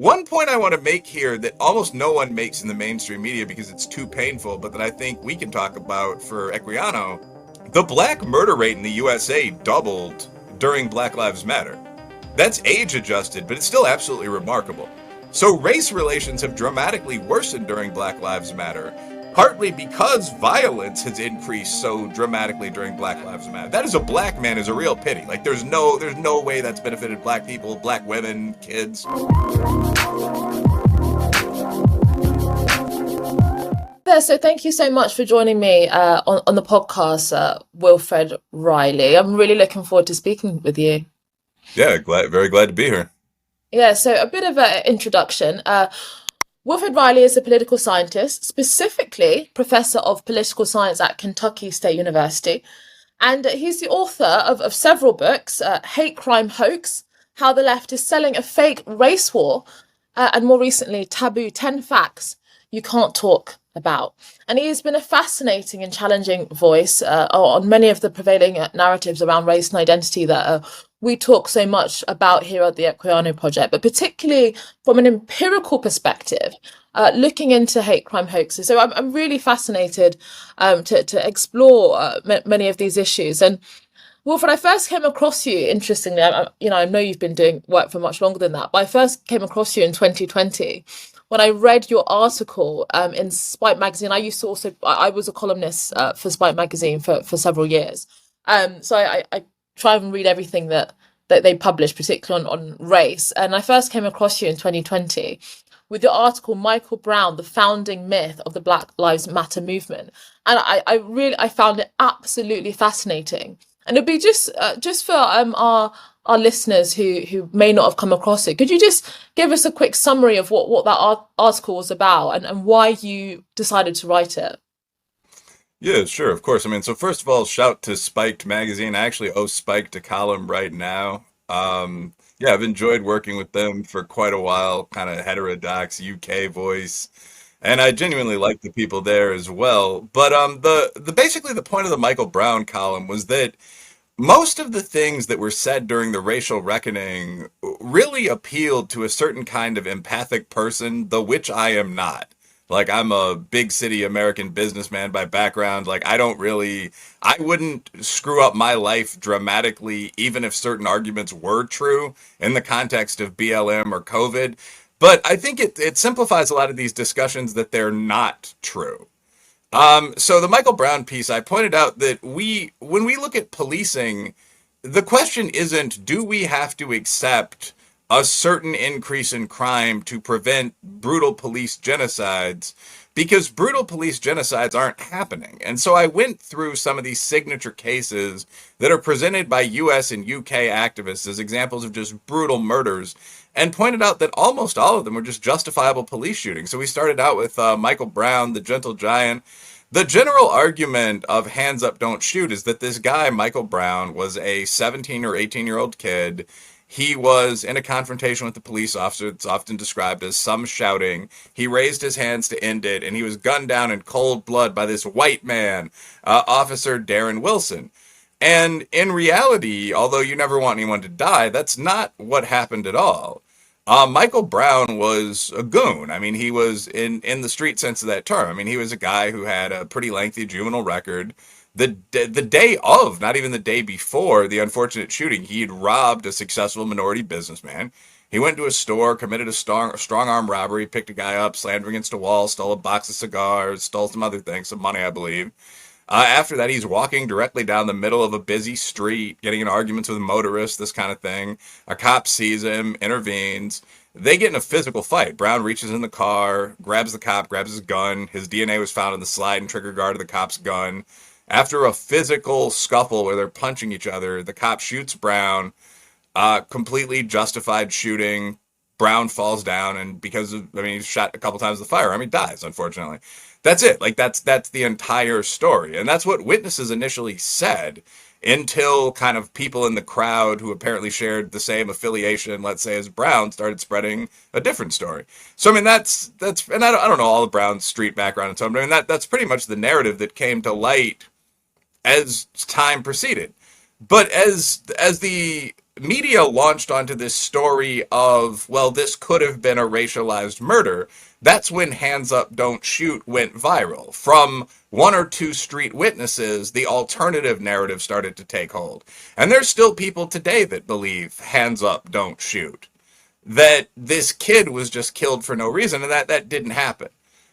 One point I want to make here that almost no one makes in the mainstream media because it's too painful, but that I think we can talk about for Equiano, the black murder rate in the USA doubled during Black Lives Matter. That's age adjusted, but it's still absolutely remarkable. So race relations have dramatically worsened during Black Lives Matter, partly because violence has increased so dramatically during Black Lives Matter. That is a black man is a real pity. Like there's no way that's benefited black people, black women, kids. Yeah, so thank you so much for joining me on the podcast, Wilfred Reilly. I'm really looking forward to speaking with you. Yeah, very glad to be here. Yeah, so a bit of an introduction. Wilfred Reilly is a political scientist, specifically professor of political science at Kentucky State University. And he's the author of several books: Hate Crime Hoax, How the Left is Selling a Fake Race War, and more recently, Taboo 10 Facts You Can't Talk About. And he has been a fascinating and challenging voice on many of the prevailing narratives around race and identity that we talk so much about here at the Equiano Project, but particularly from an empirical perspective, looking into hate crime hoaxes. So I'm really fascinated to explore many of these issues. And Wilfred, I first came across you, interestingly, I know you've been doing work for much longer than that, but I first came across you in 2020 when I read your article in Spike magazine. I was a columnist for Spike magazine for several years. So I try and read everything that they publish, particularly on race. And I first came across you in 2020 with your article, Michael Brown, the founding myth of the Black Lives Matter movement. And I found it absolutely fascinating. And it'd be just for our listeners who may not have come across it. Could you just give us a quick summary of what that article was about and why you decided to write it? Yeah, sure, of course. I mean, so first of all, shout to Spiked Magazine. I actually owe Spiked a column right now. Yeah, I've enjoyed working with them for quite a while, kind of heterodox UK voice. And I genuinely like the people there as well. But the basically the point of the Michael Brown column was that most of the things that were said during the racial reckoning really appealed to a certain kind of empathic person, the which I am not. Like, I'm a big city American businessman by background. Like, I wouldn't screw up my life dramatically, even if certain arguments were true in the context of BLM or COVID. But I think it simplifies a lot of these discussions that they're not true. So the Michael Brown piece, I pointed out that when we look at policing, the question isn't, do we have to accept a certain increase in crime to prevent brutal police genocides? Because brutal police genocides aren't happening. And so I went through some of these signature cases that are presented by US and UK activists as examples of just brutal murders and pointed out that almost all of them were just justifiable police shootings. So we started out with Michael Brown, the Gentle Giant. The general argument of hands up, don't shoot is that this guy, Michael Brown, was a 17 or 18-year-old kid. He was in a confrontation with the police officer. It's often described as some shouting. He raised his hands to end it, and he was gunned down in cold blood by this white man, Officer Darren Wilson. And in reality, although you never want anyone to die, that's not what happened at all. Michael Brown was a goon. I mean, he was in the street sense of that term. I mean, he was a guy who had a pretty lengthy juvenile record. The day of, not even the day before the unfortunate shooting, he had robbed a successful minority businessman. He went to a store, committed a strong arm robbery, picked a guy up, slammed him against a wall, stole a box of cigars, stole some other things, some money, I believe. After that, he's walking directly down the middle of a busy street, getting in arguments with motorists, this kind of thing. A cop sees him, intervenes. They get in a physical fight. Brown reaches in the car, grabs the cop, grabs his gun. His DNA was found in the slide and trigger guard of the cop's gun. After a physical scuffle where they're punching each other, the cop shoots Brown. Completely justified shooting. Brown falls down, and he's shot a couple times with the firearm, he dies, unfortunately. That's it. Like, that's the entire story. And that's what witnesses initially said until kind of people in the crowd who apparently shared the same affiliation, let's say, as Brown, started spreading a different story. So, I mean, that's and I don't know all of Brown's street background and so on, but I mean, that's pretty much the narrative that came to light as time proceeded. But as the media launched onto this story of, well, this could have been a racialized murder, that's when Hands Up, Don't Shoot went viral. From one or two street witnesses, the alternative narrative started to take hold. And there's still people today that believe Hands Up, Don't Shoot, that this kid was just killed for no reason and that didn't happen.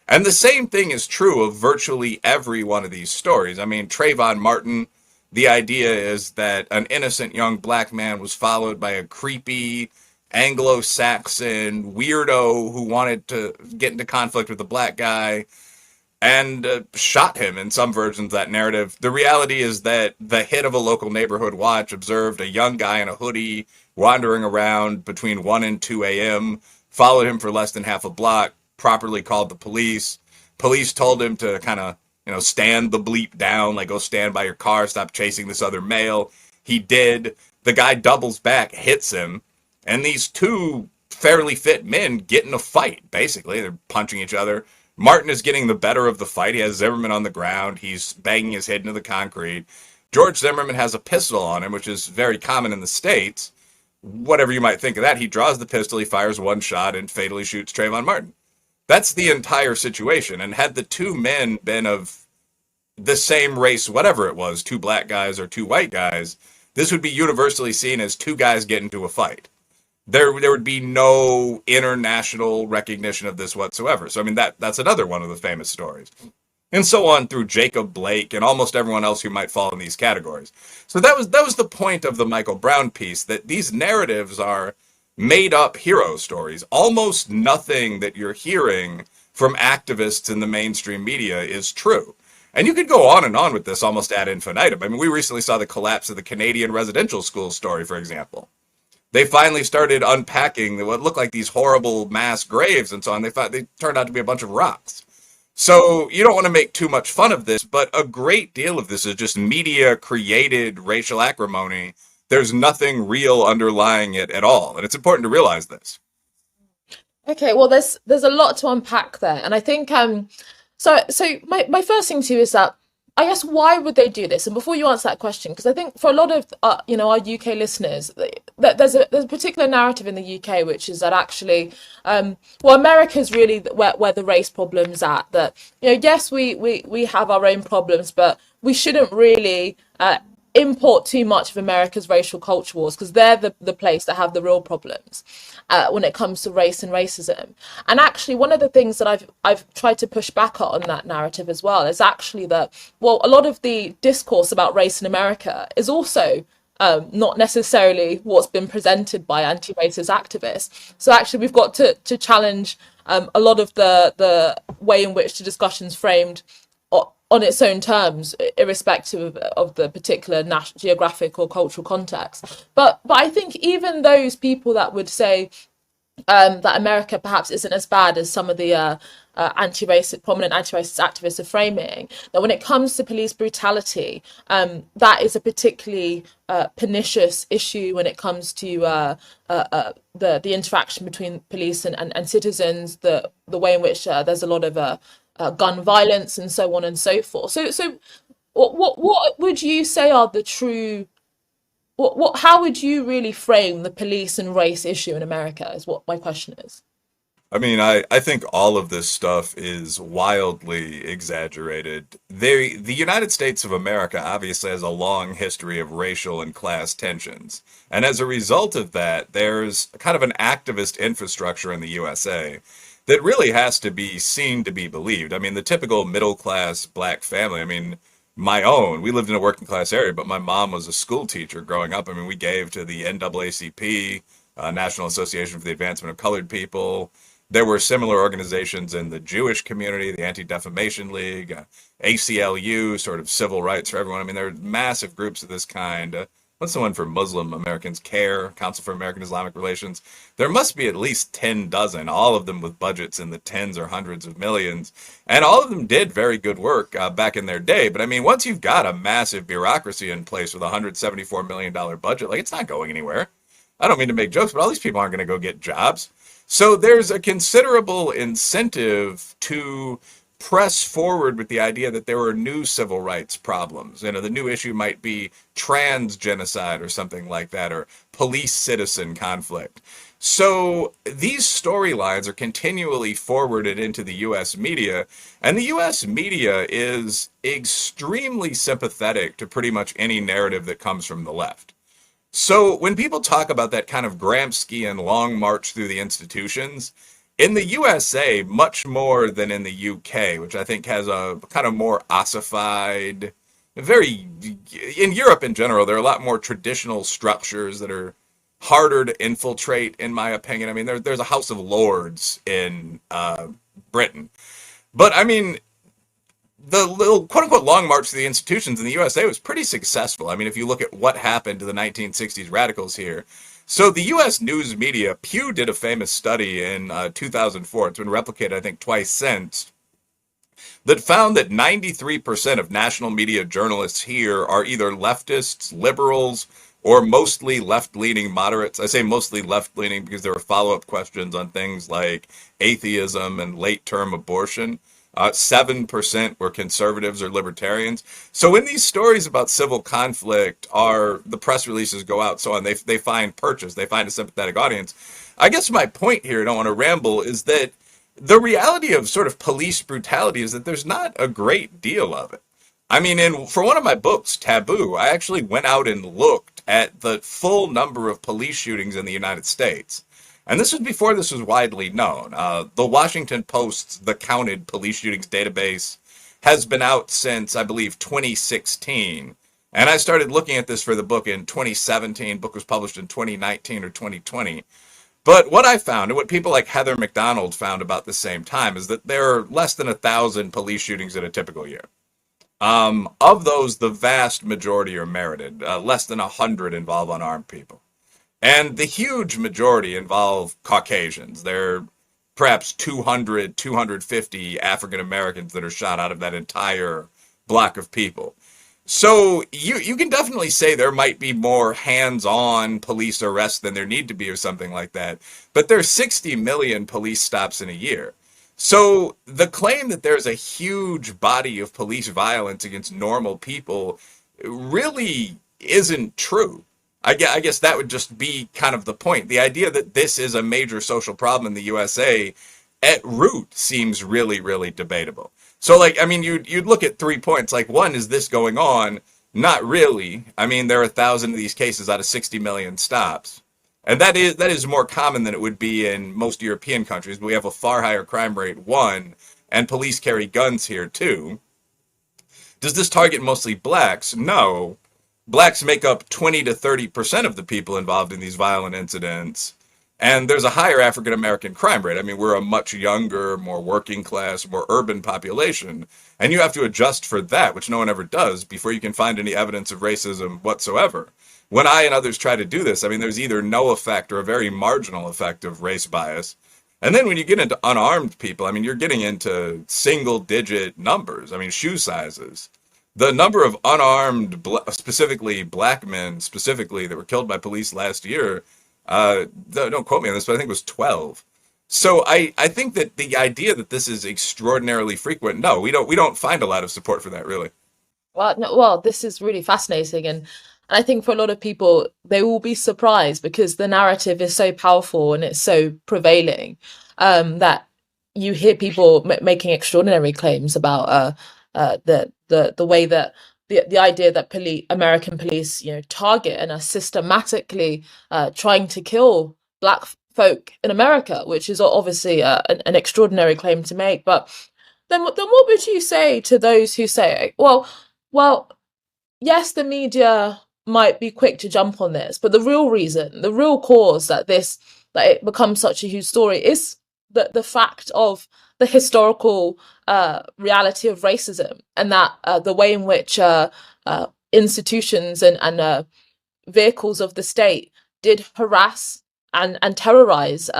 And the same thing is true of virtually every one of these stories. I mean, Trayvon Martin, the idea is that an innocent young black man was followed by a creepy Anglo-Saxon weirdo who wanted to get into conflict with a black guy and shot him in some versions of that narrative. The reality is that the hit of a local neighborhood watch observed a young guy in a hoodie wandering around between 1 and 2 a.m., followed him for less than half a block, properly called the police. Police told him to kind of, stand the bleep down, like go stand by your car, stop chasing this other male. He did. The guy doubles back, hits him, and these two fairly fit men get in a fight, basically. They're punching each other. Martin is getting the better of the fight. He has Zimmerman on the ground. He's banging his head into the concrete. George Zimmerman has a pistol on him, which is very common in the States. Whatever you might think of that, he draws the pistol, he fires one shot, and fatally shoots Trayvon Martin. That's the entire situation. And had the two men been of the same race, whatever it was, two black guys or two white guys, this would be universally seen as two guys get into a fight. There would be no international recognition of this whatsoever. So I mean that's another one of the famous stories. And so on through Jacob Blake and almost everyone else who might fall in these categories. So that was the point of the Michael Brown piece, that these narratives are made up hero stories. Almost nothing that you're hearing from activists in the mainstream media is true. And you could go on and on with this almost ad infinitum. I mean, we recently saw the collapse of the Canadian residential school story, for example. They finally started unpacking what looked like these horrible mass graves and so on. They turned out to be a bunch of rocks. So you don't want to make too much fun of this, but a great deal of this is just media created racial acrimony. There's nothing real underlying it at all. And it's important to realize this. Okay, well, there's a lot to unpack there, and I think so my first thing too is that I guess why would they do this? And before you answer that question, because I think for a lot of our UK listeners, there's a particular narrative in the UK which is that actually, well, America's really where the race problem's at. That yes, we have our own problems, but we shouldn't really import too much of America's racial culture wars because they're the place that have the real problems when it comes to race and racism. And actually, one of the things that I've tried to push back on that narrative as well is actually that, well, a lot of the discourse about race in America is also not necessarily what's been presented by anti-racist activists. So actually, we've got to challenge a lot of the way in which the discussion's framed on its own terms, irrespective of the particular geographic or cultural context. But I think even those people that would say that America perhaps isn't as bad as some of the prominent anti-racist activists are framing, that when it comes to police brutality, that is a particularly pernicious issue when it comes to the interaction between police and citizens, the way in which there's a lot of gun violence and so on and so forth. So what would you say are the true how would you really frame the police and race issue in America is what my question is. I mean, I think all of this stuff is wildly exaggerated. The United States of America obviously has a long history of racial and class tensions. And as a result of that, there's kind of an activist infrastructure in the USA that really has to be seen to be believed. I mean, the typical middle class black family, I mean, we lived in a working class area, but my mom was a school teacher growing up. I mean, we gave to the NAACP, National Association for the Advancement of Colored People. There were similar organizations in the Jewish community, the Anti-Defamation League, ACLU, sort of civil rights for everyone. I mean, there are massive groups of this kind. What's the one for Muslim Americans? CARE, Council for American Islamic Relations. There must be at least 10 dozen, all of them with budgets in the tens or hundreds of millions. And all of them did very good work back in their day. But I mean, once you've got a massive bureaucracy in place with a $174 million budget, like it's not going anywhere. I don't mean to make jokes, but all these people aren't going to go get jobs. So there's a considerable incentive to press forward with the idea that there were new civil rights problems. You know, the new issue might be trans genocide or something like that, or police citizen conflict. So these storylines are continually forwarded into the US media, and the US media is extremely sympathetic to pretty much any narrative that comes from the left. So when people talk about that kind of Gramscian long march through the institutions, in the USA, much more than in the UK, which I think has a kind of more ossified, very, in Europe in general, there are a lot more traditional structures that are harder to infiltrate, in my opinion. I mean, there's a House of Lords in Britain. But I mean, the little quote unquote long march to the institutions in the USA was pretty successful. I mean, if you look at what happened to the 1960s radicals here. So the US news media, Pew did a famous study in 2004. It's been replicated, I think, twice since, that found that 93% of national media journalists here are either leftists, liberals, or mostly left-leaning moderates. I say mostly left-leaning because there were follow-up questions on things like atheism and late-term abortion. 7% were conservatives or libertarians. So when these stories about civil conflict are, the press releases go out, so on, they find purchase, they find a sympathetic audience. I guess my point here, I don't want to ramble, is that the reality of sort of police brutality is that there's not a great deal of it. I mean, for one of my books, Taboo, I actually went out and looked at the full number of police shootings in the United States. And this was before this was widely known. The Washington Post's The Counted Police Shootings database has been out since, I believe, 2016. And I started looking at this for the book in 2017. The book was published in 2019 or 2020. But what I found, and what people like Heather McDonald found about the same time, is that there are less than 1,000 police shootings in a typical year. Of those, the vast majority are merited. Less than 100 involve unarmed people. And the huge majority involve Caucasians. There are perhaps 200, 250 African Americans that are shot out of that entire block of people. So you can definitely say there might be more hands-on police arrests than there need to be or something like that. But there's 60 million police stops in a year. So the claim that there's a huge body of police violence against normal people really isn't true. I guess that would just be kind of the point. The idea that this is a major social problem in the USA at root seems really, really debatable. So, like, I mean, you'd look at 3 points. Like, one, is this going on? Not really. I mean, there are 1,000 of these cases out of 60 million stops. And that is more common than it would be in most European countries. But we have a far higher crime rate, one, and police carry guns here, too. Does this target mostly blacks? No. Blacks make up 20 to 30% of the people involved in these violent incidents. And there's a higher African American crime rate. I mean, we're a much younger, more working class, more urban population. And you have to adjust for that, which no one ever does, before you can find any evidence of racism whatsoever. When I and others try to do this, I mean, there's either no effect or a very marginal effect of race bias. And then when you get into unarmed people, I mean, you're getting into single digit numbers. I mean, shoe sizes. The number of unarmed, specifically black men, specifically, that were killed by police last year, don't quote me on this, but I think it was 12. So I think that the idea that this is extraordinarily frequent, no, we don't find a lot of support for that, really. Well, no, well, this is really fascinating, and I think for a lot of people, they will be surprised because the narrative is so powerful and it's so prevailing, that you hear people making extraordinary claims about the way that the idea that American police, target and are systematically trying to kill black folk in America, which is obviously an extraordinary claim to make. But then what would you say to those who say, well, yes, the media might be quick to jump on this, but the real reason, the real cause that it becomes such a huge story is the fact of the historical reality of racism, and that the way in which institutions and vehicles of the state did harass and terrorize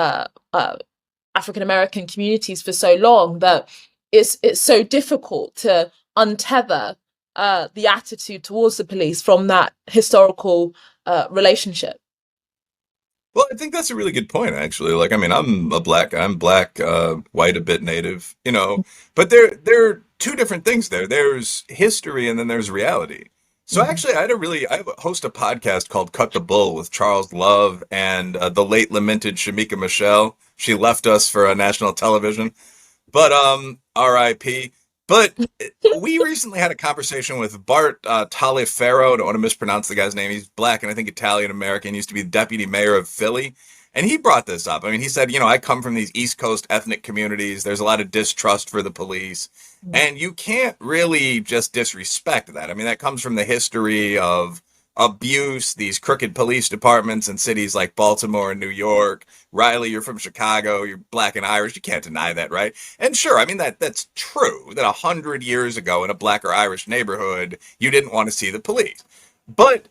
African American communities for so long that it's so difficult to untether the attitude towards the police from that historical relationship. Well, I think that's a really good point, actually. Like, I mean, I'm black, white, a bit native, but there are two different things there. There's history and then there's reality. So Mhm. actually, I host a podcast called Cut the Bull with Charles Love and the late lamented Shamika Michelle. She left us for national television. But R.I.P. But we recently had a conversation with Bart Taliaferro. Don't want to mispronounce the guy's name. He's black and I think Italian American. Used to be the deputy mayor of Philly. And he brought this up. I mean, he said, I come from these East Coast ethnic communities. There's a lot of distrust for the police. And you can't really just disrespect that. I mean, that comes from the history of abuse, these crooked police departments in cities like Baltimore and New York. Riley, you're from Chicago, you're black and Irish. You can't deny that, right? And sure, I mean that's true. That 100 years ago in a black or Irish neighborhood, you didn't want to see the police. But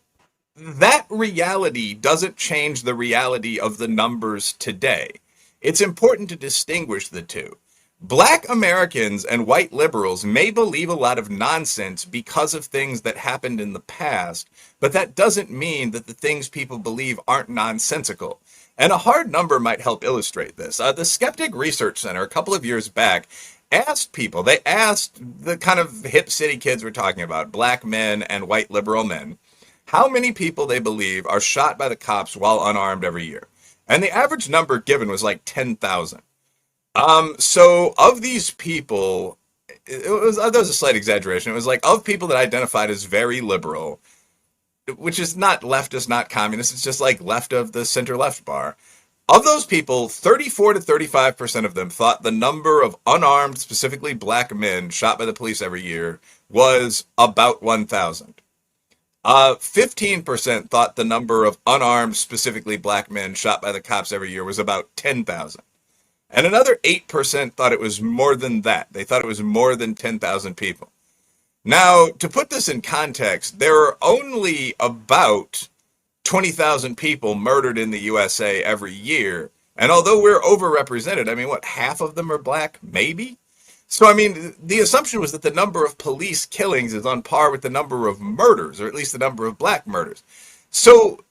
that reality doesn't change the reality of the numbers today. It's important to distinguish the two. Black Americans and white liberals may believe a lot of nonsense because of things that happened in the past, but that doesn't mean that the things people believe aren't nonsensical. And a hard number might help illustrate this. The Skeptic Research Center, a couple of years back, asked people, they asked the kind of hip city kids we're talking about, black men and white liberal men, how many people they believe are shot by the cops while unarmed every year. And the average number given was like 10,000. So of these people, there was a slight exaggeration. It was like of people that identified as very liberal, which is not leftist, not communist. It's just like left of the center left bar. Of those people, 34 to 35% of them thought the number of unarmed, specifically black men shot by the police every year was about 1,000. 15% thought the number of unarmed, specifically black men shot by the cops every year was about 10,000. And another 8% thought it was more than that. They thought it was more than 10,000 people. Now, to put this in context, there are only about 20,000 people murdered in the USA every year. And although we're overrepresented, I mean, what, half of them are black? Maybe? So, I mean, the assumption was that the number of police killings is on par with the number of murders, or at least the number of black murders. So,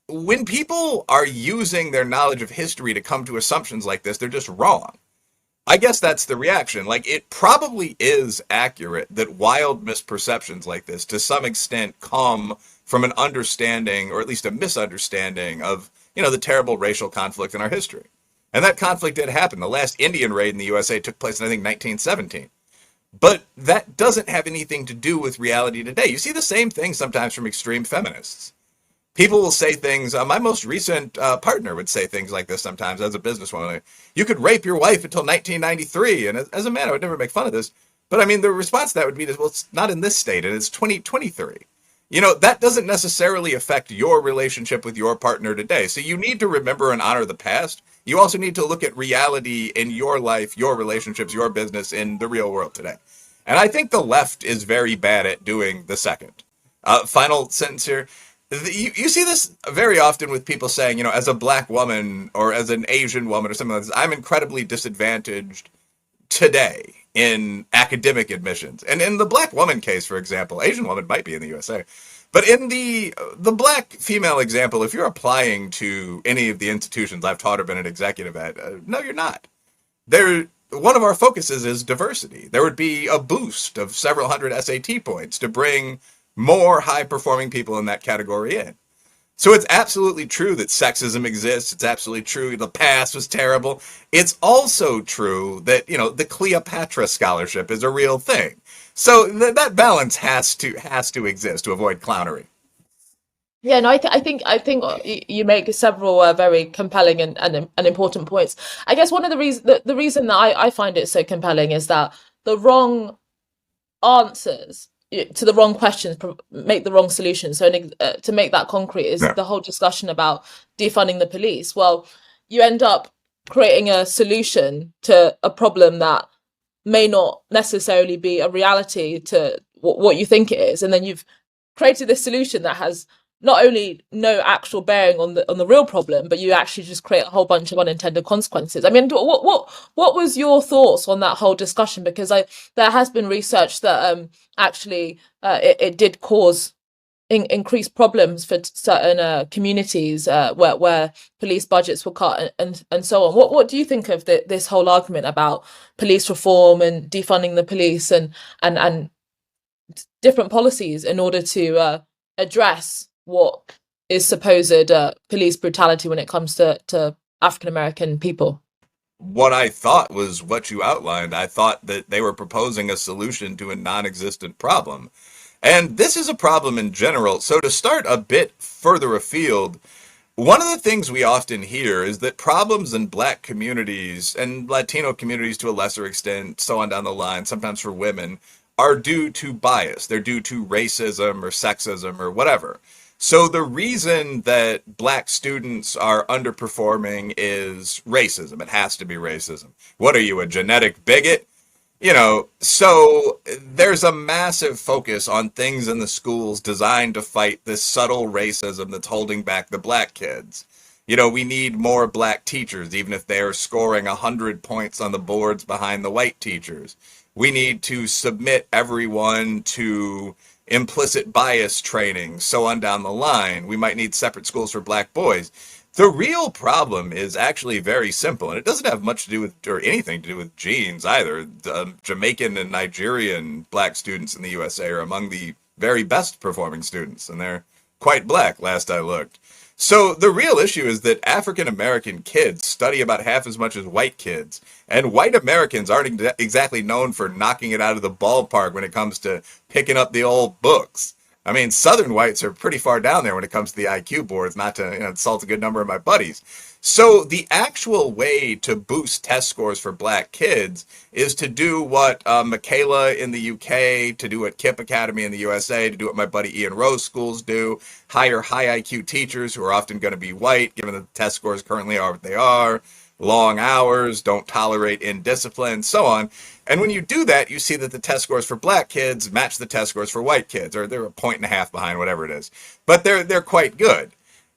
when people are using their knowledge of history to come to assumptions like this, they're just wrong. I guess that's the reaction. Like, it probably is accurate that wild misperceptions like this, to some extent, come from an understanding, or at least a misunderstanding, of, the terrible racial conflict in our history. And that conflict did happen. The last Indian raid in the USA took place in, I think, 1917. But that doesn't have anything to do with reality today. You see the same thing sometimes from extreme feminists. People will say things. My most recent partner would say things like this sometimes as a businesswoman. Like, you could rape your wife until 1993. And as a man, I would never make fun of this. But I mean, the response to that would be, well, it's not in this state and it's 2023. That doesn't necessarily affect your relationship with your partner today. So you need to remember and honor the past. You also need to look at reality in your life, your relationships, your business in the real world today. And I think the left is very bad at doing the second. Final sentence here. You see this very often with people saying, as a black woman or as an Asian woman or something like this, I'm incredibly disadvantaged today in academic admissions. And in the black woman case, for example, Asian woman might be in the USA. But in the black female example, if you're applying to any of the institutions I've taught or been an executive at, no, you're not. One of our focuses is diversity. There would be a boost of several hundred SAT points to bring more high-performing people in that category in. So it's absolutely true that sexism exists. It's absolutely true the past was terrible. It's also true that, the Cleopatra scholarship is a real thing. So that balance has to exist to avoid clownery. Yeah, no, I think you make several very compelling and important points. I guess one of the reason that I find it so compelling is that the wrong answers to the wrong questions make the wrong solutions. So to make that concrete is Yeah. the whole discussion about defunding the police. Well, you end up creating a solution to a problem that may not necessarily be a reality to what you think it is, and then you've created this solution that has not only no actual bearing on the real problem, but you actually just create a whole bunch of unintended consequences. I mean, what was your thoughts on that whole discussion? Because there has been research that actually it did cause increase problems for certain communities where police budgets were cut and so on. What do you think of this whole argument about police reform and defunding the police and different policies in order to address what is supposed police brutality when it comes to African American people? What I thought was what you outlined. I thought that they were proposing a solution to a non-existent problem. And this is a problem in general. So to start a bit further afield, one of the things we often hear is that problems in black communities and Latino communities to a lesser extent, so on down the line, sometimes for women, are due to bias. They're due to racism or sexism or whatever. So the reason that black students are underperforming is racism. It has to be racism. What are you, a genetic bigot? So there's a massive focus on things in the schools designed to fight this subtle racism that's holding back the black kids. We need more black teachers, even if they're scoring 100 points on the boards behind the white teachers. We need to submit everyone to implicit bias training, so on down the line. We might need separate schools for black boys. The real problem is actually very simple, and it doesn't have much to do with, or anything to do with genes either. Jamaican and Nigerian black students in the USA are among the very best performing students, and they're quite black, last I looked. So the real issue is that African American kids study about half as much as white kids, and white Americans aren't exactly known for knocking it out of the ballpark when it comes to picking up the old books. I mean, Southern whites are pretty far down there when it comes to the IQ boards, not to insult a good number of my buddies. So the actual way to boost test scores for black kids is to do what Michaela in the UK, to do what KIPP Academy in the USA, to do what my buddy Ian Rose schools do, hire high IQ teachers who are often going to be white, given that the test scores currently are what they are, long hours, don't tolerate indiscipline, so on. And when you do that, you see that the test scores for black kids match the test scores for white kids, or they're a point and a half behind, whatever it is. But they're quite good.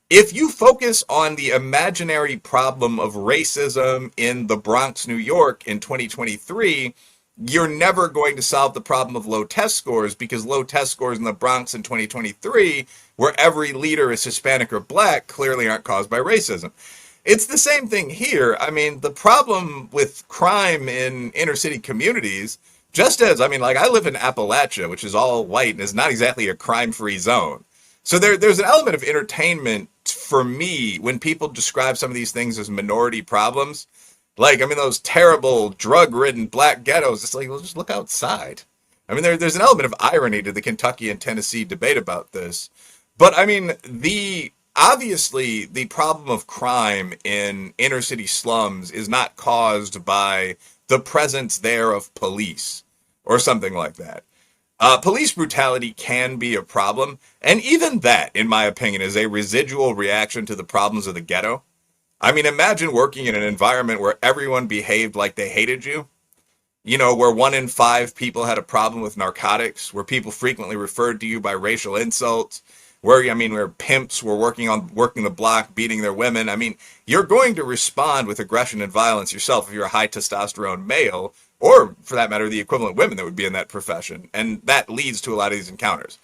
If you focus on the imaginary problem of racism in the Bronx, New York in 2023, you're never going to solve the problem of low test scores, because low test scores in the Bronx in 2023, where every leader is Hispanic or black, clearly aren't caused by racism. It's the same thing here. I mean, the problem with crime in inner city communities, just as, I mean, like I live in Appalachia, which is all white and is not exactly a crime-free zone. So there's an element of entertainment for me when people describe some of these things as minority problems. Like, I mean, those terrible drug-ridden black ghettos, it's like, well, just look outside. I mean, there's an element of irony to the Kentucky and Tennessee debate about this. But I mean, obviously, the problem of crime in inner city slums is not caused by the presence there of police or something like that. Police brutality can be a problem, and even that, in my opinion, is a residual reaction to the problems of the ghetto. I mean, imagine working in an environment where everyone behaved like they hated you. Where 1 in 5 people had a problem with narcotics, where people frequently referred to you by racial insults, where pimps were working the block, beating their women. I mean, you're going to respond with aggression and violence yourself if you're a high testosterone male, or for that matter, the equivalent women that would be in that profession. And that leads to a lot of these encounters.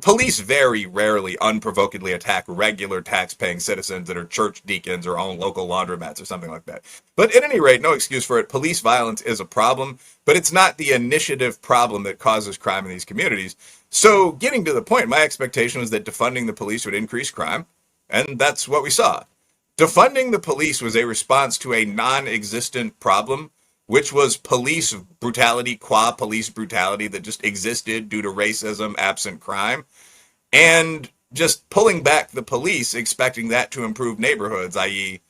Police very rarely unprovokedly attack regular tax-paying citizens that are church deacons or own local laundromats or something like that. But at any rate, no excuse for it. Police violence is a problem, but it's not the initiative problem that causes crime in these communities. So getting to the point, my expectation was that defunding the police would increase crime, and that's what we saw. Defunding the police was a response to a non-existent problem, which was police brutality, qua police brutality that just existed due to racism, absent crime, and just pulling back the police, expecting that to improve neighborhoods, i.e.,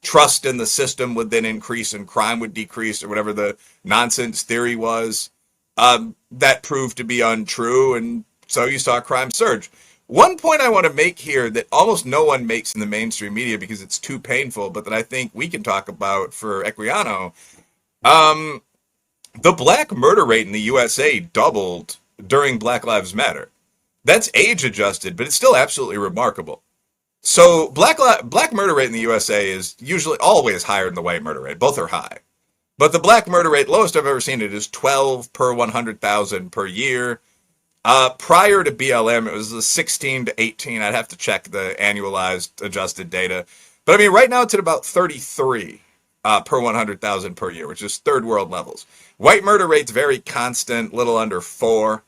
trust in the system would then increase and crime would decrease, or whatever the nonsense theory was. That proved to be untrue, and so you saw crime surge. One point I want to make here that almost no one makes in the mainstream media because it's too painful, but that I think we can talk about for Equiano. The black murder rate in the USA doubled during Black Lives Matter. That's age adjusted, but it's still absolutely remarkable. So black murder rate in the USA is usually always higher than the white murder rate. Both are high. But the black murder rate, lowest I've ever seen it, is 12 per 100,000 per year. Prior to BLM, it was the 16 to 18. I'd have to check the annualized adjusted data. But I mean, right now it's at about 33 per 100,000 per year, which is third world levels. White murder rate's very constant, little under 4.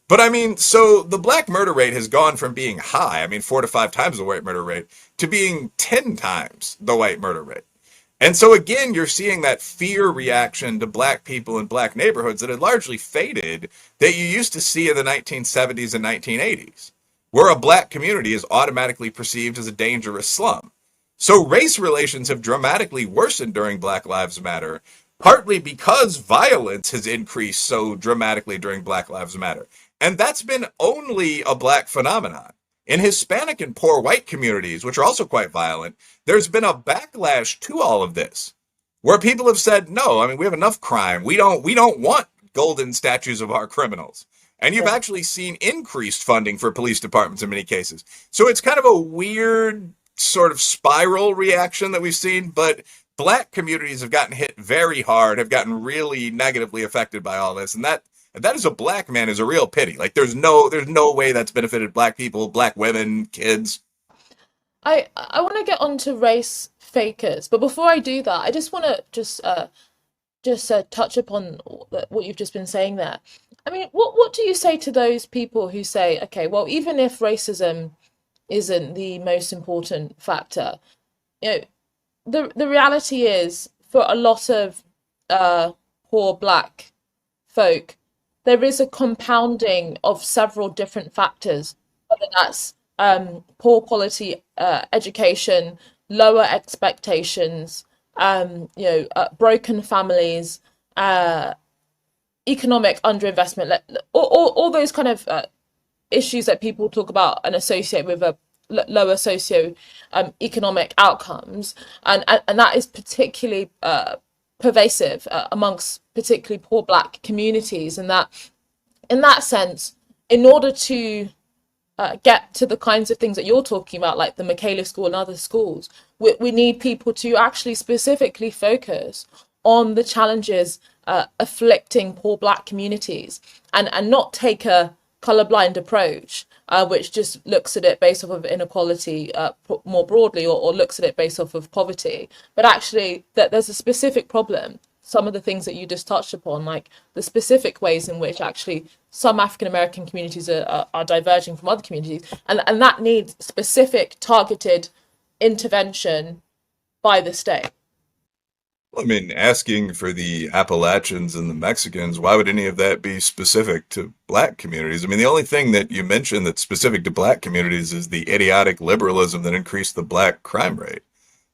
But I mean, so the black murder rate has gone from being high, I mean, 4 to 5 times the white murder rate, to being 10 times the white murder rate. And so again, you're seeing that fear reaction to black people in black neighborhoods that had largely faded that you used to see in the 1970s and 1980s, where a black community is automatically perceived as a dangerous slum. So race relations have dramatically worsened during Black Lives Matter, partly because violence has increased so dramatically during Black Lives Matter. And that's been only a black phenomenon. In Hispanic and poor white communities, which are also quite violent, there's been a backlash to all of this, where people have said, no, I mean, we have enough crime. We don't want golden statues of our criminals. And you've Yeah. actually seen increased funding for police departments in many cases. So it's kind of a weird sort of spiral reaction that we've seen, but black communities have gotten hit very hard, have gotten really negatively affected by all this. And that is a black man is a real pity. Like there's no way that's benefited black people, black women, kids. I want to get on to race fakers, but before I do that, I just want to just touch upon what you've just been saying there. I mean, what do you say to those people who say, okay, well, even if racism isn't the most important factor, you know, the reality is for a lot of poor black folk, there is a compounding of several different factors, whether that's poor quality education, lower expectations, broken families, uh, economic underinvestment, all those kind of issues that people talk about and associate with a lower socio economic outcomes, and that is particularly pervasive amongst particularly poor black communities, and that in that sense, in order to get to the kinds of things that you're talking about, like the Michaela School and other schools, we need people to actually specifically focus on the challenges afflicting poor black communities, and not take a colorblind approach, which just looks at it based off of inequality more broadly, or looks at it based off of poverty, but actually that there's a specific problem. Some of the things that you just touched upon, like the specific ways in which actually some African American communities are diverging from other communities, and that needs specific targeted intervention by the state. I mean, asking for the Appalachians and the Mexicans, why would any of that be specific to black communities? I mean, the only thing that you mentioned that's specific to black communities is the idiotic liberalism that increased the black crime rate.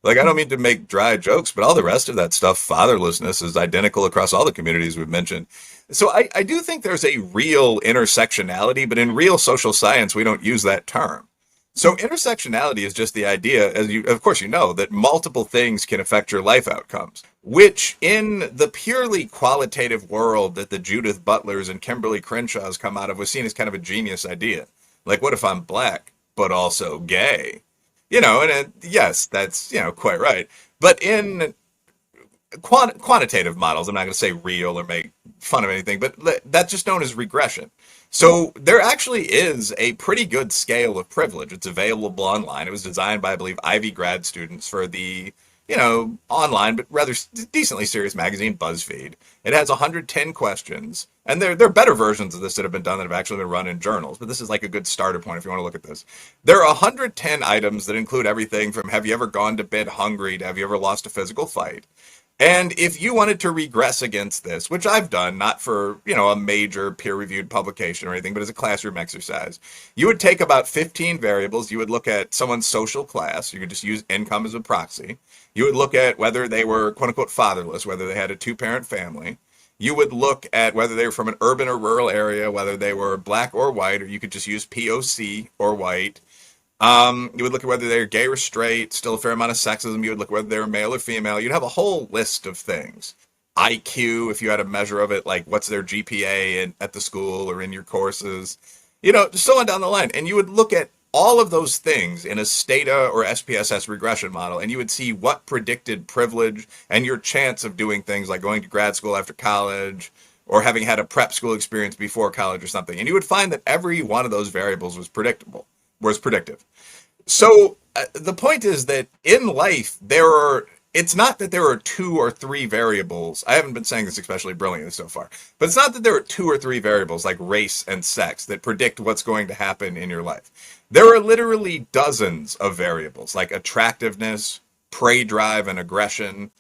Like, I don't mean to make dry jokes, but all the rest of that stuff, fatherlessness, is identical across all the communities we've mentioned. So I do think there's a real intersectionality, but in real social science, we don't use that term. So intersectionality is just the idea, as you, of course, you know, that multiple things can affect your life outcomes, which in the purely qualitative world that the Judith Butlers and Kimberly Crenshaws come out of was seen as kind of a genius idea. Like, what if I'm black, but also gay? You know, and yes, that's, quite right. But in quantitative models, I'm not going to say real or make fun of anything, but that's just known as regression. So there actually is a pretty good scale of privilege. It's available online. It was designed by, I believe, Ivy grad students for the, online but rather decently serious magazine BuzzFeed. It has 110 questions, and there are better versions of this that have been done that have actually been run in journals. But this is like a good starter point if you want to look at this. There are 110 items that include everything from have you ever gone to bed hungry to have you ever lost a physical fight. And if you wanted to regress against this, which I've done, not for, a major peer-reviewed publication or anything, but as a classroom exercise, you would take about 15 variables. You would look at someone's social class. You could just use income as a proxy. You would look at whether they were, quote unquote, fatherless, whether they had a two-parent family. You would look at whether they were from an urban or rural area, whether they were black or white, or you could just use POC or white. You would look at whether they're gay or straight, still a fair amount of sexism. You would look at whether they're male or female. You'd have a whole list of things. IQ, if you had a measure of it, like what's their GPA at the school or in your courses, just so on down the line. And you would look at all of those things in a Stata or SPSS regression model, and you would see what predicted privilege and your chance of doing things like going to grad school after college, or having had a prep school experience before college or something. And you would find that every one of those variables was predictive. So the point is that in life, it's not that there are two or three variables. I haven't been saying this especially brilliantly so far, but it's not that there are two or three variables like race and sex that predict what's going to happen in your life. There are literally dozens of variables like attractiveness, prey drive and aggression,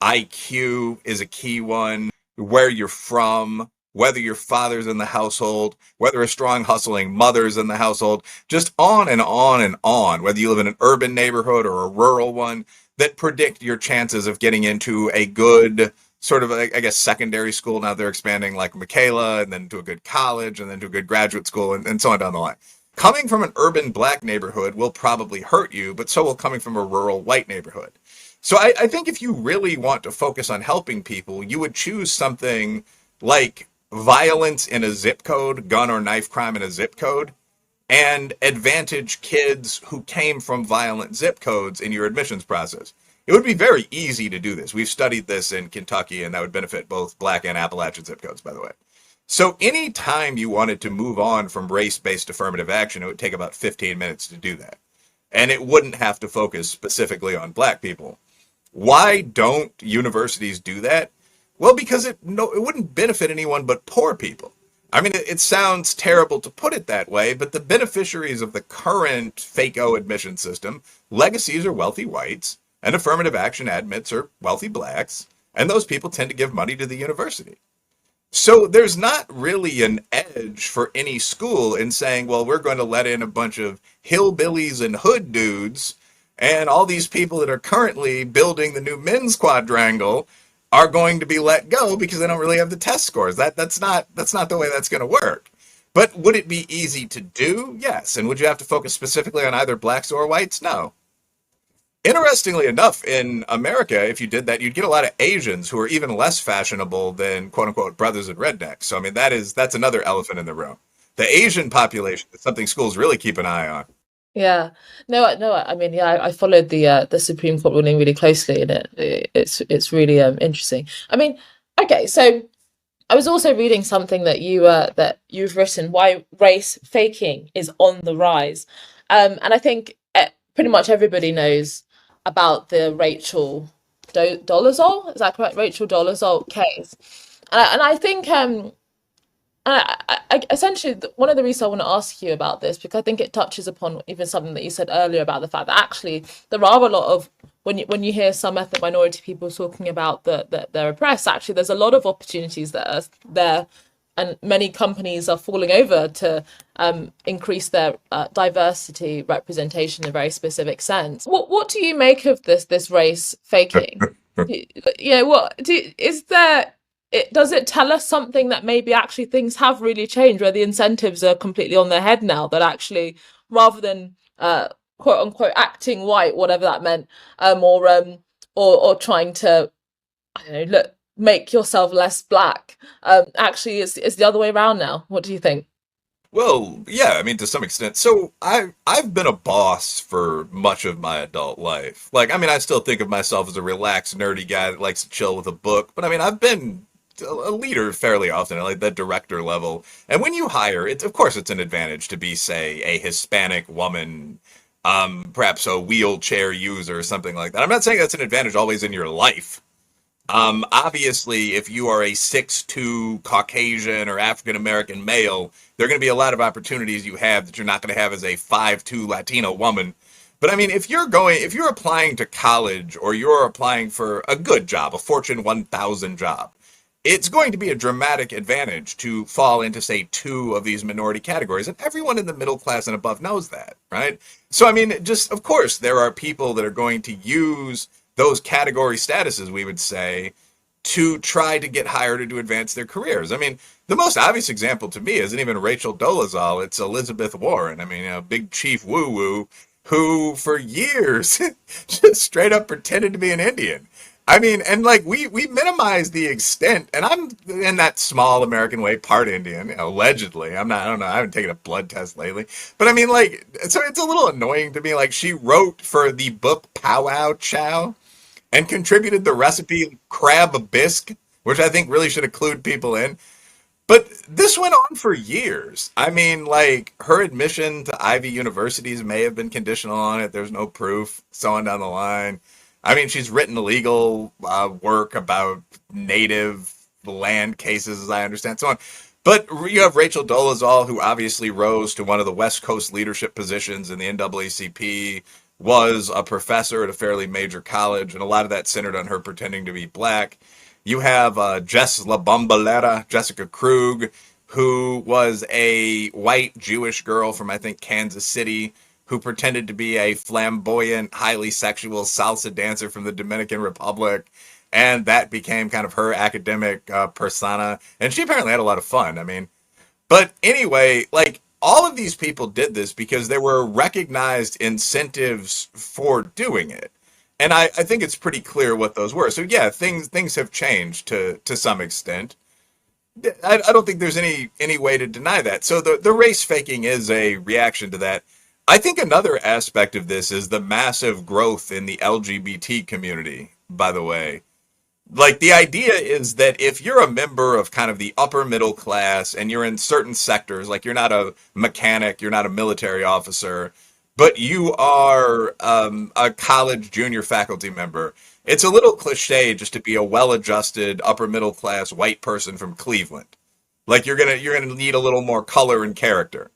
IQ is a key one, where you're from, whether your father's in the household, whether a strong hustling mother's in the household, just on and on and on, whether you live in an urban neighborhood or a rural one, that predict your chances of getting into a good sort of, I guess, secondary school. Now they're expanding like Michaela, and then to a good college, and then to a good graduate school, and so on down the line. Coming from an urban black neighborhood will probably hurt you, but so will coming from a rural white neighborhood. So I think if you really want to focus on helping people, you would choose something like violence in a zip code, gun or knife crime in a zip code, and advantage kids who came from violent zip codes in your admissions process. It would be very easy to do this. We've studied this in Kentucky, and that would benefit both black and Appalachian zip codes, by the way. So any time you wanted to move on from race-based affirmative action, it would take about 15 minutes to do that. And it wouldn't have to focus specifically on black people. Why don't universities do that? Well, because it wouldn't benefit anyone but poor people. I mean, it sounds terrible to put it that way, but the beneficiaries of the current fake-o admission system, legacies are wealthy whites, and affirmative action admits are wealthy blacks, and those people tend to give money to the university. So there's not really an edge for any school in saying, well, we're going to let in a bunch of hillbillies and hood dudes, and all these people that are currently building the new men's quadrangle are going to be let go because they don't really have the test scores. That's not the way that's going to work. But would it be easy to do? Yes. And would you have to focus specifically on either blacks or whites? No. Interestingly enough, in America, if you did that, you'd get a lot of Asians who are even less fashionable than quote unquote brothers and rednecks. So I mean that's another elephant in the room. The Asian population is something schools really keep an eye on. Yeah. No, no, I mean, yeah, I followed the Supreme Court ruling really closely, and it's really interesting. I mean, okay, so I was also reading something that you've written, why race faking is on the rise. And I think pretty much everybody knows about the Rachel Dolezal, is that correct? Rachel Dolezal case. And I think essentially, one of the reasons I want to ask you about this, because I think it touches upon even something that you said earlier about the fact that actually there are a lot of, when you hear some ethnic minority people talking about that they're oppressed, actually there's a lot of opportunities that are there, and many companies are falling over to increase their diversity representation in a very specific sense. What do you make of this race faking? Is there, does it tell us something that maybe actually things have really changed, where the incentives are completely on their head now, that actually rather than quote unquote acting white, whatever that meant, or trying to, I don't know, look, make yourself less black, actually it's the other way around now. What do you think? Well, yeah, I mean, to some extent. So I've been a boss for much of my adult life. Like, I mean, I still think of myself as a relaxed, nerdy guy that likes to chill with a book. But I mean, I've been a leader fairly often at like the director level. And when you hire, it's of course it's an advantage to be, say, a Hispanic woman, perhaps a wheelchair user or something like that. I'm not saying that's an advantage always in your life. Obviously, if you are a 6'2" Caucasian or African American male, there are going to be a lot of opportunities you have that you're not going to have as a 5'2" Latino woman. But I mean, if you're applying to college or you're applying for a good job, a Fortune 1000 job, it's going to be a dramatic advantage to fall into, say, two of these minority categories. And everyone in the middle class and above knows that, right? So, I mean, just, of course, there are people that are going to use those category statuses, we would say, to try to get hired or to advance their careers. I mean, the most obvious example to me isn't even Rachel Dolezal, it's Elizabeth Warren. I mean, big chief woo-woo, who for years just straight up pretended to be an Indian. I mean, and like we minimize the extent, and I'm in that small American way, part Indian, allegedly. I'm not, I don't know, I haven't taken a blood test lately. But I mean, like, so it's a little annoying to me. Like, she wrote for the book Powwow Chow and contributed the recipe crab bisque, which I think really should include people in. But this went on for years. I mean, like, her admission to Ivy universities may have been conditional on it. There's no proof, so on down the line. I mean, she's written legal work about native land cases, as I understand, so on. But you have Rachel Dolezal, who obviously rose to one of the West Coast leadership positions in the NAACP, was a professor at a fairly major college, and a lot of that centered on her pretending to be black. You have Jess La Bombalera, Jessica Krug, who was a white Jewish girl from, I think, Kansas City, who pretended to be a flamboyant, highly sexual salsa dancer from the Dominican Republic. And that became kind of her academic persona. And she apparently had a lot of fun. I mean, but anyway, like, all of these people did this because there were recognized incentives for doing it. And I think it's pretty clear what those were. So yeah, things have changed to some extent. I don't think there's any way to deny that. So the race faking is a reaction to that. I think another aspect of this is the massive growth in the LGBT community, by the way. Like, the idea is that if you're a member of kind of the upper middle class and you're in certain sectors, like you're not a mechanic, you're not a military officer, but you are a college junior faculty member, it's a little cliche just to be a well-adjusted upper middle class white person from Cleveland. Like, you're gonna need a little more color and character.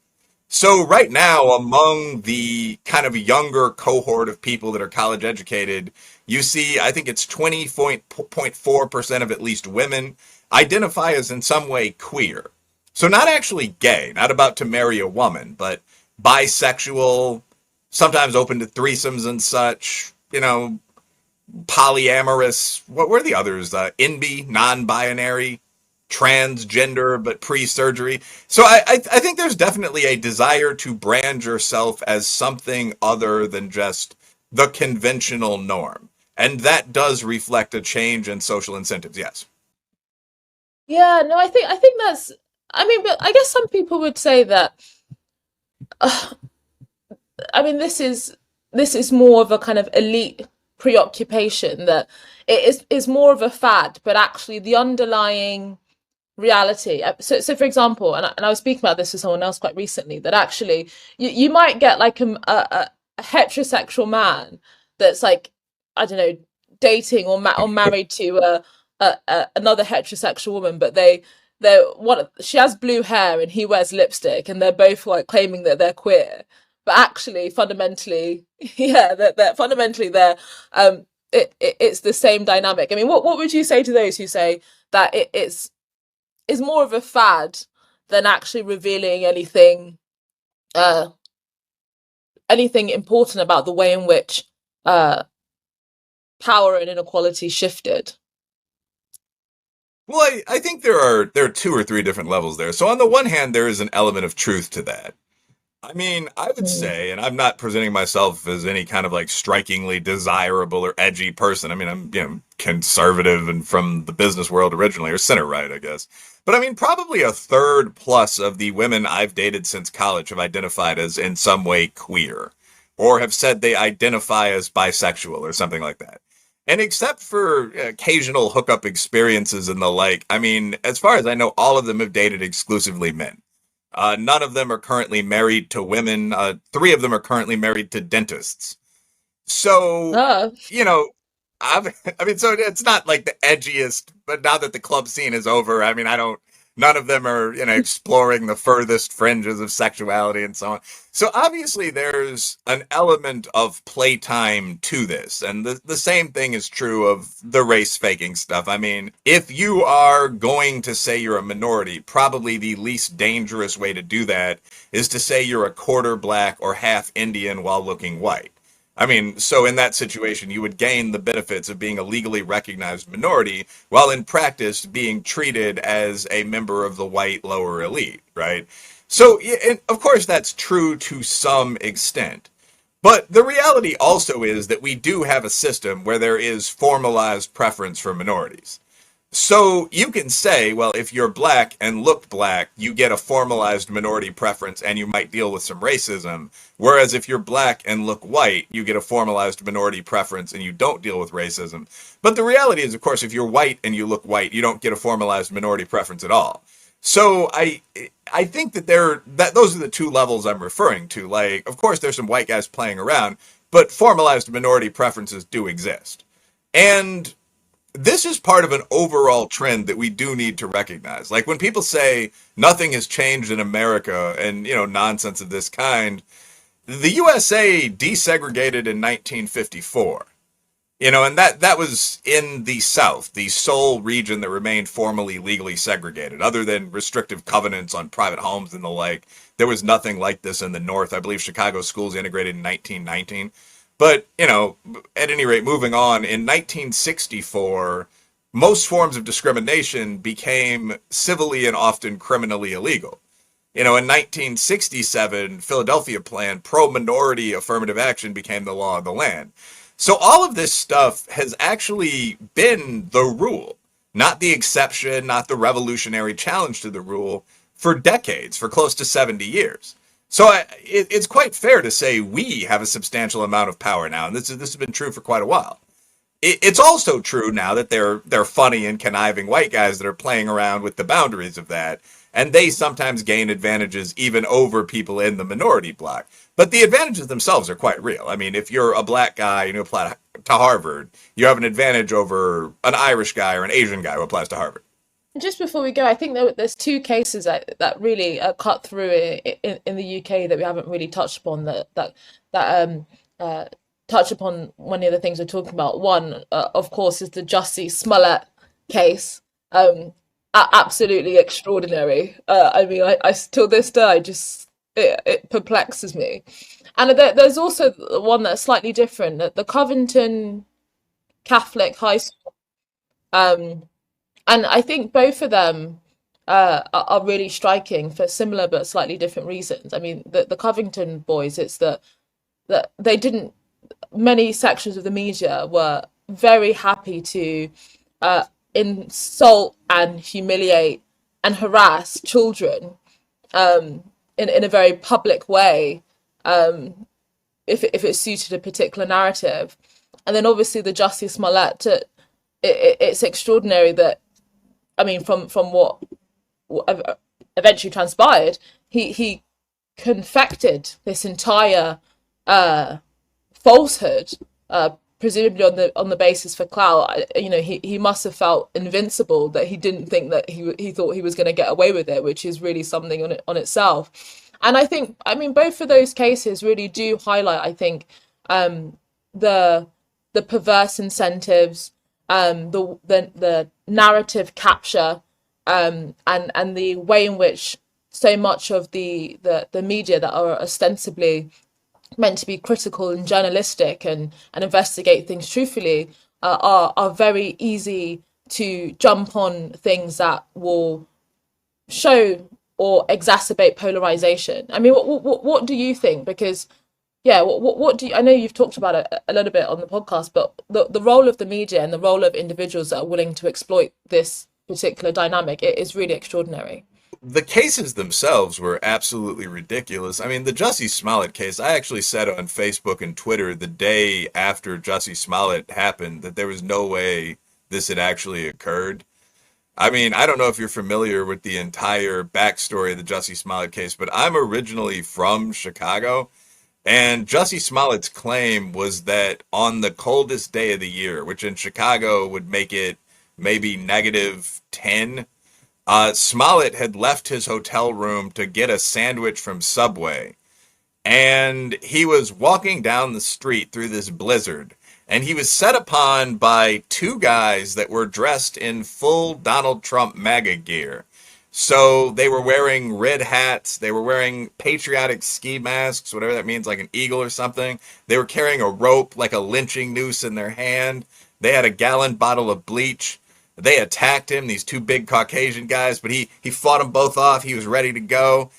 So right now, among the kind of younger cohort of people that are college educated, you see, I think it's 20.4% of at least women identify as in some way queer. So not actually gay, not about to marry a woman, but bisexual, sometimes open to threesomes and such, polyamorous. What were the others? NB, non-binary, transgender but pre-surgery. So I think there's definitely a desire to brand yourself as something other than just the conventional norm. And that does reflect a change in social incentives, yes. Yeah, no, I think that's. I mean, but I guess some people would say that. Uh, I mean, this is more of a kind of elite preoccupation that it is more of a fad, but actually the underlying reality. So for example, and I was speaking about this with someone else quite recently, that actually you might get like a heterosexual man that's like, I don't know, dating or married to another heterosexual woman, but they're what she has blue hair and he wears lipstick, and they're both like claiming that they're queer, but actually fundamentally, yeah, that fundamentally it's the same dynamic. I mean, what would you say to those who say that it's is more of a fad than actually revealing uh, anything important about the way in which uh, power and inequality shifted. Well, I think there are two or three different levels there. So on the one hand, there is an element of truth to that. I mean, I would Mm. say, and I'm not presenting myself as any kind of like strikingly desirable or edgy person. I mean, I'm, conservative and from the business world originally, or center right, I guess. But I mean, probably a third plus of the women I've dated since college have identified as in some way queer, or have said they identify as bisexual or something like that. And except for occasional hookup experiences and the like, I mean, as far as I know, all of them have dated exclusively men. None of them are currently married to women. Three of them are currently married to dentists. So, Ah, you know, I mean, so it's not like the edgiest, but now that the club scene is over, I mean, none of them are, exploring the furthest fringes of sexuality and so on. So obviously there's an element of playtime to this. And the same thing is true of the race faking stuff. I mean, if you are going to say you're a minority, probably the least dangerous way to do that is to say you're a quarter black or half Indian while looking white. I mean, so in that situation, you would gain the benefits of being a legally recognized minority, while in practice being treated as a member of the white lower elite, right? So, and of course, that's true to some extent. But the reality also is that we do have a system where there is formalized preference for minorities. So you can say, well, if you're black and look black, you get a formalized minority preference and you might deal with some racism. Whereas if you're black and look white, you get a formalized minority preference and you don't deal with racism. But the reality is, of course, if you're white and you look white, you don't get a formalized minority preference at all. So I think that those are the two levels I'm referring to. Like, of course, there's some white guys playing around, but formalized minority preferences do exist, and this is part of an overall trend that we do need to recognize. Like when people say nothing has changed in America and nonsense of this kind, the USA desegregated in 1954. And that was in the South, the sole region that remained formally legally segregated, other than restrictive covenants on private homes and the like. There was nothing like this in the North. I believe Chicago schools integrated in 1919. But, at any rate, moving on, in 1964, most forms of discrimination became civilly and often criminally illegal. In 1967, Philadelphia Plan, pro-minority affirmative action became the law of the land. So all of this stuff has actually been the rule, not the exception, not the revolutionary challenge to the rule for decades, for close to 70 years. So it's quite fair to say we have a substantial amount of power now, and this has been true for quite a while. It's also true now that they're funny and conniving white guys that are playing around with the boundaries of that, and they sometimes gain advantages even over people in the minority bloc. But the advantages themselves are quite real. I mean, if you're a black guy and you apply to Harvard, you have an advantage over an Irish guy or an Asian guy who applies to Harvard. Just before we go, I think there's two cases that really cut through in the UK that we haven't really touched upon that uh, touch upon many of the things we're talking about. One, of course, is the Jussie Smollett case. Absolutely extraordinary. I mean, I till this day, it perplexes me. And there's also one that's slightly different. The Covington Catholic High School. Um, and I think both of them are really striking for similar but slightly different reasons. I mean, the Covington boys, it's that they didn't. Many sections of the media were very happy to uh, insult and humiliate and harass children in a very public way if it suited a particular narrative. And then obviously the Jussie Smollett, it's extraordinary that, I mean, from what eventually transpired, he confected this entire falsehood, presumably on the basis for clout. He must have felt invincible, that he didn't think that he thought he was going to get away with it, which is really something on itself. And I think, I mean, both of those cases really do highlight, I think, the the perverse incentives, the narrative capture, and the way in which so much of the media that are ostensibly meant to be critical and journalistic and investigate things truthfully are very easy to jump on things that will show or exacerbate polarization. I mean, what do you think? Because yeah, what do you, I know you've talked about it a little bit on the podcast, but the role of the media and the role of individuals that are willing to exploit this particular dynamic, it is really extraordinary. The cases themselves were absolutely ridiculous. I mean, the Jussie Smollett case, I actually said on Facebook and Twitter the day after Jussie Smollett happened that there was no way this had actually occurred. I mean, I don't know if you're familiar with the entire backstory of the Jussie Smollett case, but I'm originally from Chicago, and Jussie Smollett's claim was that on the coldest day of the year, which in Chicago would make it maybe -10, Smollett had left his hotel room to get a sandwich from Subway, and he was walking down the street through this blizzard, and he was set upon by two guys that were dressed in full Donald Trump MAGA gear. So they were wearing red hats, they were wearing patriotic ski masks, whatever that means, like an eagle or something. They were carrying a rope, like a lynching noose in their hand. They had a gallon bottle of bleach. They attacked him, these two big Caucasian guys, but he fought them both off. He was ready to go.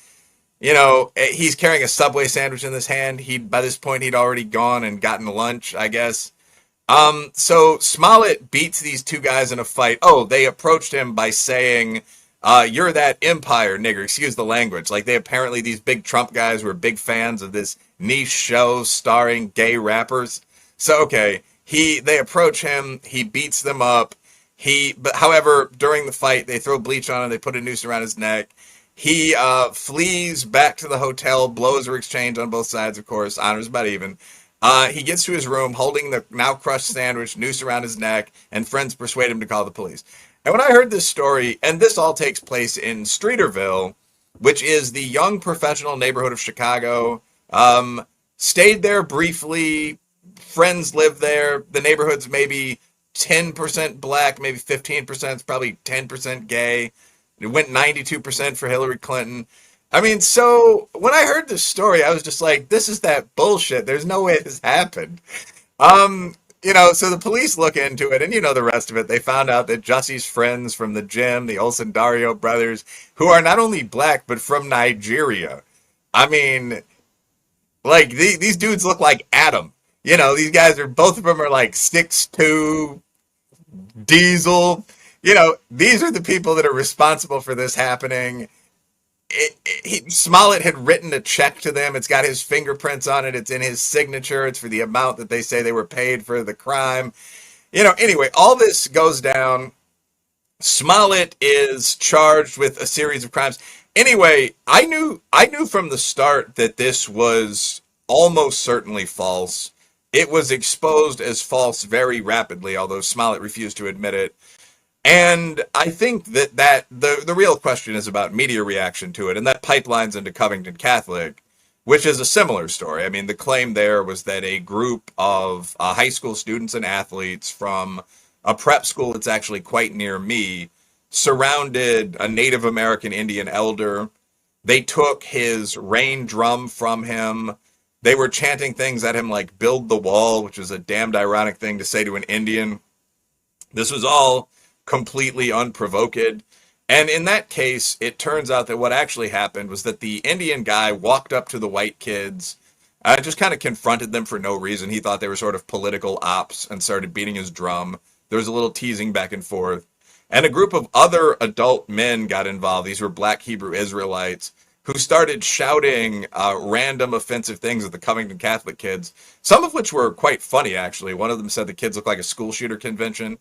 He's carrying a Subway sandwich in his hand. By this point, he'd already gone and gotten lunch, I guess. So Smollett beats these two guys in a fight. Oh, they approached him by saying, you're that empire nigger, excuse the language. Like, these big Trump guys were big fans of this niche show starring gay rappers. So, okay, they approach him, he beats them up, But however, during the fight, they throw bleach on him. They put a noose around his neck. He flees back to the hotel. Blows are exchanged on both sides, of course. Honors about even. He gets to his room holding the now crushed sandwich, noose around his neck, and friends persuade him to call the police. And when I heard this story, and this all takes place in Streeterville, which is the young professional neighborhood of Chicago, stayed there briefly. Friends live there. The neighborhood's maybe 10% black, maybe 15%. It's probably 10% gay. It went 92% for Hillary Clinton. I mean, so when I heard this story, I was just like, this is that bullshit. There's no way this happened. So the police look into it, and you know the rest of it. They found out that Jussie's friends from the gym, the Olsen Dario brothers, who are not only black, but from Nigeria. I mean, like, these dudes look like Adam. These guys are, both of them are like 6'2", Diesel. These are the people that are responsible for this happening. Smollett had written a check to them. It's got his fingerprints on it. It's in his signature. It's for the amount that they say they were paid for the crime. Anyway, all this goes down. Smollett is charged with a series of crimes. Anyway, I knew from the start that this was almost certainly false. It was exposed as false very rapidly, although Smollett refused to admit it. And I think that the real question is about media reaction to it, and that pipelines into Covington Catholic, which is a similar story. I mean, the claim there was that a group of high school students and athletes from a prep school that's actually quite near me surrounded a Native American Indian elder. They took his rain drum from him. They were chanting things at him like "build the wall," which is a damned ironic thing to say to an Indian. This was all completely unprovoked. And in that case, it turns out that what actually happened was that the Indian guy walked up to the white kids, just kind of confronted them for no reason. He thought they were sort of political ops and started beating his drum. There was a little teasing back and forth. And a group of other adult men got involved. These were black Hebrew Israelites who started shouting random offensive things at the Covington Catholic kids, some of which were quite funny, actually. One of them said the kids looked like a school shooter convention.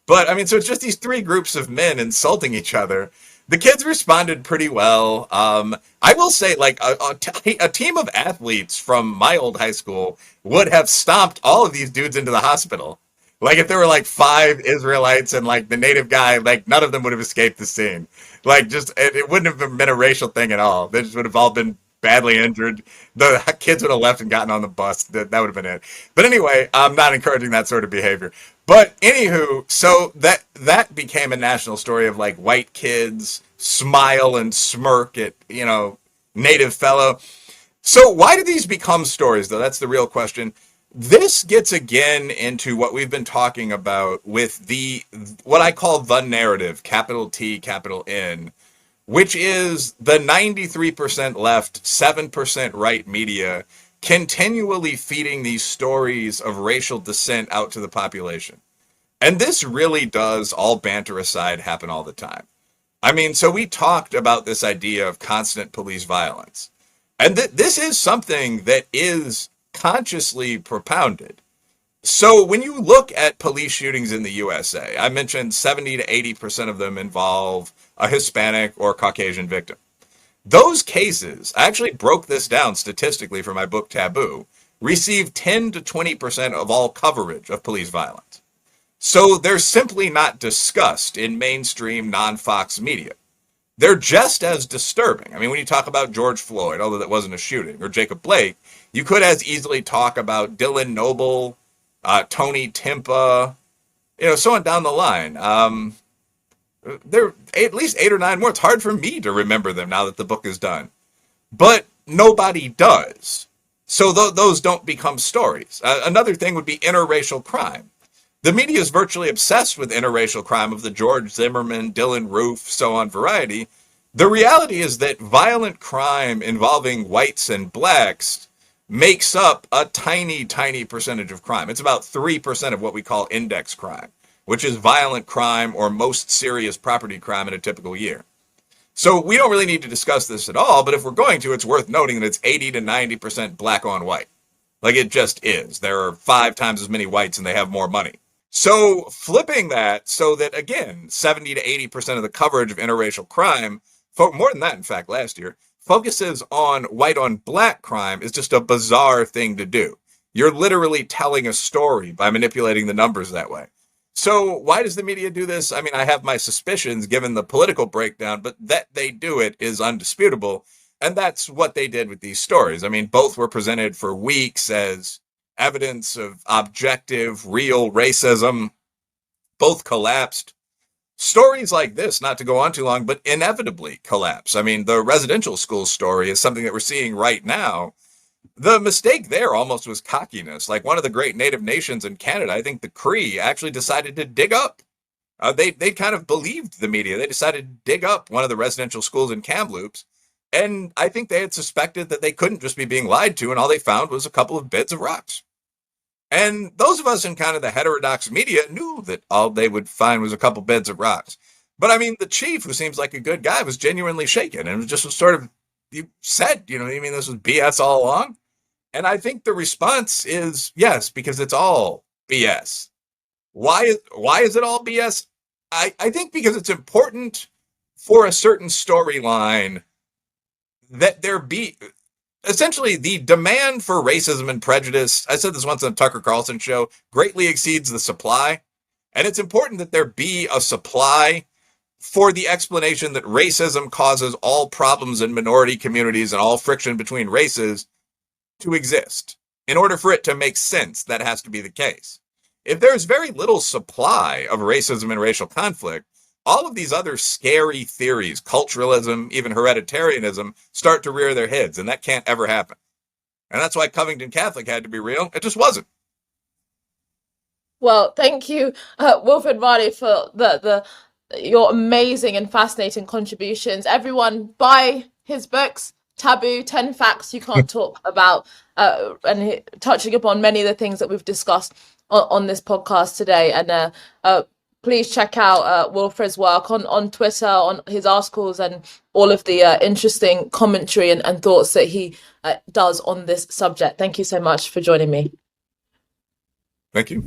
But, I mean, so it's just these three groups of men insulting each other. The kids responded pretty well. I will say, like, a team of athletes from my old high school would have stomped all of these dudes into the hospital. Like, if there were, like, 5 Israelites and, like, the native guy, like, none of them would have escaped the scene. Like, just, it wouldn't have been a racial thing at all. They just would have all been badly injured. The kids would have left and gotten on the bus. That would have been it. But anyway, I'm not encouraging that sort of behavior. But anywho, so that became a national story of like white kids smile and smirk at, native fellow. So why do these become stories though? That's the real question. This gets again into what we've been talking about with what I call the narrative, capital T, capital N, which is the 93% left, 7% right media continually feeding these stories of racial dissent out to the population. And this really does, all banter aside, happen all the time. I mean, so we talked about this idea of constant police violence. And this is something that is consciously propounded. So when you look at police shootings in the USA, I mentioned 70 to 80% of them involve a Hispanic or Caucasian victim. Those cases, I actually broke this down statistically for my book Taboo, receive 10 to 20% of all coverage of police violence. So they're simply not discussed in mainstream non-Fox media. They're just as disturbing. I mean, when you talk about George Floyd, although that wasn't a shooting, or Jacob Blake, you could as easily talk about Dylan Noble, Tony Timpa, so on down the line. There are at least 8 or 9 more. It's hard for me to remember them now that the book is done. But nobody does. So those don't become stories. Another thing would be interracial crime. The media is virtually obsessed with interracial crime of the George Zimmerman, Dylan Roof, so on variety. The reality is that violent crime involving whites and blacks makes up a tiny, tiny percentage of crime. It's about 3% of what we call index crime, which is violent crime or most serious property crime in a typical year. So we don't really need to discuss this at all, but if we're going to, it's worth noting that it's 80 to 90% black on white. Like it just is. There are 5 times as many whites and they have more money. So flipping that so that, again, 70 to 80% of the coverage of interracial crime, more than that, in fact, last year, focuses on white on black crime is just a bizarre thing to do. You're literally telling a story by manipulating the numbers that way. So why does the media do this? I mean, I have my suspicions given the political breakdown, but that they do it is undisputable. And that's what they did with these stories. I mean, both were presented for weeks as evidence of objective, real racism. Both collapsed. Stories like this, not to go on too long, but inevitably collapse. I mean, the residential school story is something that we're seeing right now. The mistake there almost was cockiness. Like one of the great native nations in Canada, I think the Cree actually decided to dig up. They kind of believed the media. They decided to dig up one of the residential schools in Kamloops. And I think they had suspected that they couldn't just be being lied to, and all they found was a couple of beds of rocks. And those of us in kind of the heterodox media knew that all they would find was a couple beds of rocks. But I mean, the chief, who seems like a good guy, was genuinely shaken and it was just sort of, you said, you know what I mean? This was BS all along. And I think the response is yes, because it's all BS. Why is it all BS? I think because it's important for a certain storyline that there be essentially the demand for racism and prejudice. I said this once on the Tucker Carlson show, greatly exceeds the supply. And it's important that there be a supply for the explanation that racism causes all problems in minority communities and all friction between races to exist. In order for it to make sense, that has to be the case. If there's very little supply of racism and racial conflict, all of these other scary theories, culturalism, even hereditarianism, start to rear their heads, and that can't ever happen. And that's why Covington Catholic had to be real. It just wasn't. Well, thank you, Wilfred Reilly, for the your amazing and fascinating contributions. Everyone, buy his books, Taboo, 10 Facts You Can't Talk About, touching upon many of the things that we've discussed on this podcast today. And please check out Wilfred's work on Twitter, on his articles, and all of the interesting commentary and thoughts that he does on this subject. Thank you so much for joining me. Thank you.